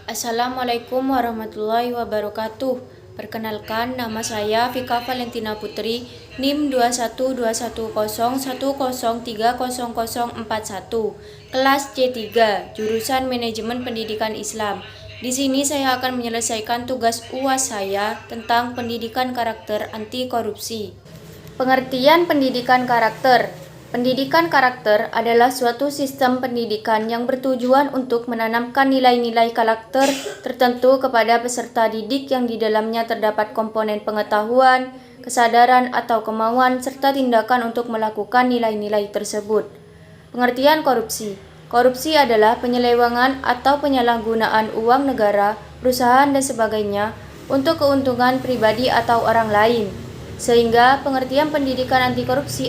Assalamualaikum warahmatullahi wabarakatuh. Perkenalkan, nama saya Vika Valentina Putri, NIM 2121010304041, kelas C3, jurusan Manajemen Pendidikan Islam. Di sini saya akan menyelesaikan tugas UAS saya tentang pendidikan karakter anti korupsi. Pengertian pendidikan karakter. Pendidikan karakter adalah suatu sistem pendidikan yang bertujuan untuk menanamkan nilai-nilai karakter tertentu kepada peserta didik yang di dalamnya terdapat komponen pengetahuan, kesadaran atau kemauan serta tindakan untuk melakukan nilai-nilai tersebut. Pengertian korupsi. Korupsi adalah penyelewengan atau penyalahgunaan uang negara, perusahaan dan sebagainya untuk keuntungan pribadi atau orang lain. Sehingga pengertian pendidikan anti korupsi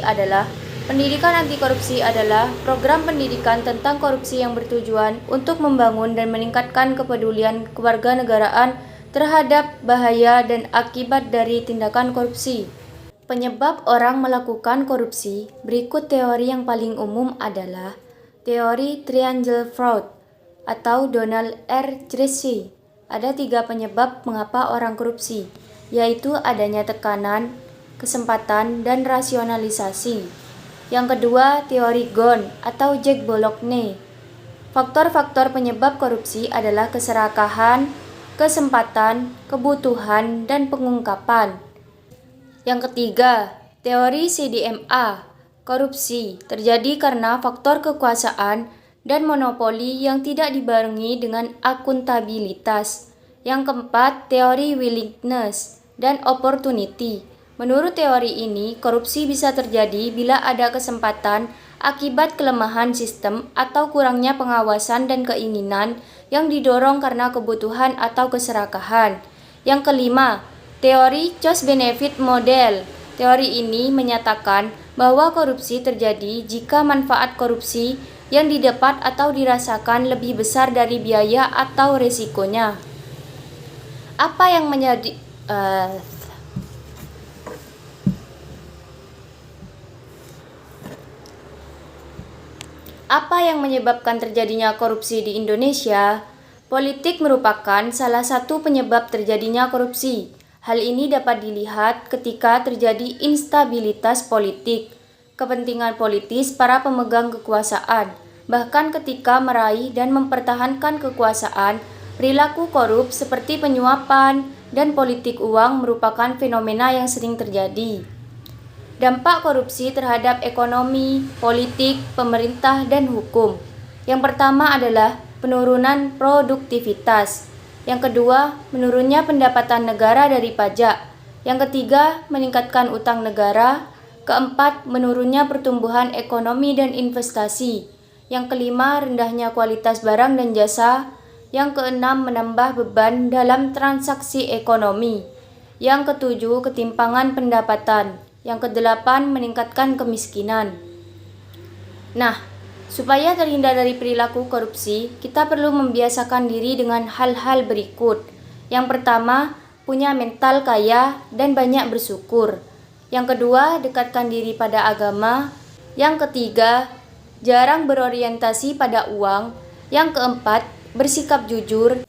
adalah program pendidikan tentang korupsi yang bertujuan untuk membangun dan meningkatkan kepedulian kewarganegaraan terhadap bahaya dan akibat dari tindakan korupsi. Penyebab orang melakukan korupsi, berikut teori yang paling umum adalah teori Triangle Fraud atau Donald R. Tracy. Ada 3 penyebab mengapa orang korupsi, yaitu adanya tekanan, kesempatan, dan rasionalisasi. Yang kedua, teori Ghosn atau Jack Boulogne. Faktor-faktor penyebab korupsi adalah keserakahan, kesempatan, kebutuhan, dan pengungkapan. Yang ketiga, teori CDMA. Korupsi terjadi karena faktor kekuasaan dan monopoli yang tidak dibarengi dengan akuntabilitas. Yang keempat, teori willingness dan opportunity. Menurut teori ini, korupsi bisa terjadi bila ada kesempatan akibat kelemahan sistem atau kurangnya pengawasan dan keinginan yang didorong karena kebutuhan atau keserakahan. Yang kelima, teori cost-benefit model. Teori ini menyatakan bahwa korupsi terjadi jika manfaat korupsi yang didapat atau dirasakan lebih besar dari biaya atau resikonya. Apa yang menyebabkan terjadinya korupsi di Indonesia? Politik merupakan salah satu penyebab terjadinya korupsi. Hal ini dapat dilihat ketika terjadi instabilitas politik, kepentingan politis para pemegang kekuasaan. Bahkan ketika meraih dan mempertahankan kekuasaan, perilaku korup seperti penyuapan dan politik uang merupakan fenomena yang sering terjadi. Dampak korupsi terhadap ekonomi, politik, pemerintah, dan hukum. Yang pertama adalah penurunan produktivitas. Yang kedua, menurunnya pendapatan negara dari pajak. Yang ketiga, meningkatkan utang negara. Keempat, menurunnya pertumbuhan ekonomi dan investasi. Yang kelima, rendahnya kualitas barang dan jasa. Yang keenam, menambah beban dalam transaksi ekonomi. Yang ketujuh, ketimpangan pendapatan. Yang kedelapan, meningkatkan kemiskinan. Nah, supaya terhindar dari perilaku korupsi, kita perlu membiasakan diri dengan hal-hal berikut. Yang pertama, punya mental kaya dan banyak bersyukur. Yang kedua, dekatkan diri pada agama. Yang ketiga, jarang berorientasi pada uang. Yang keempat, bersikap jujur.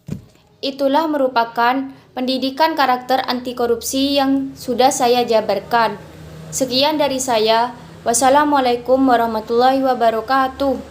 Itulah merupakan pendidikan karakter anti korupsi yang sudah saya jabarkan. Sekian dari saya. Wassalamualaikum warahmatullahi wabarakatuh.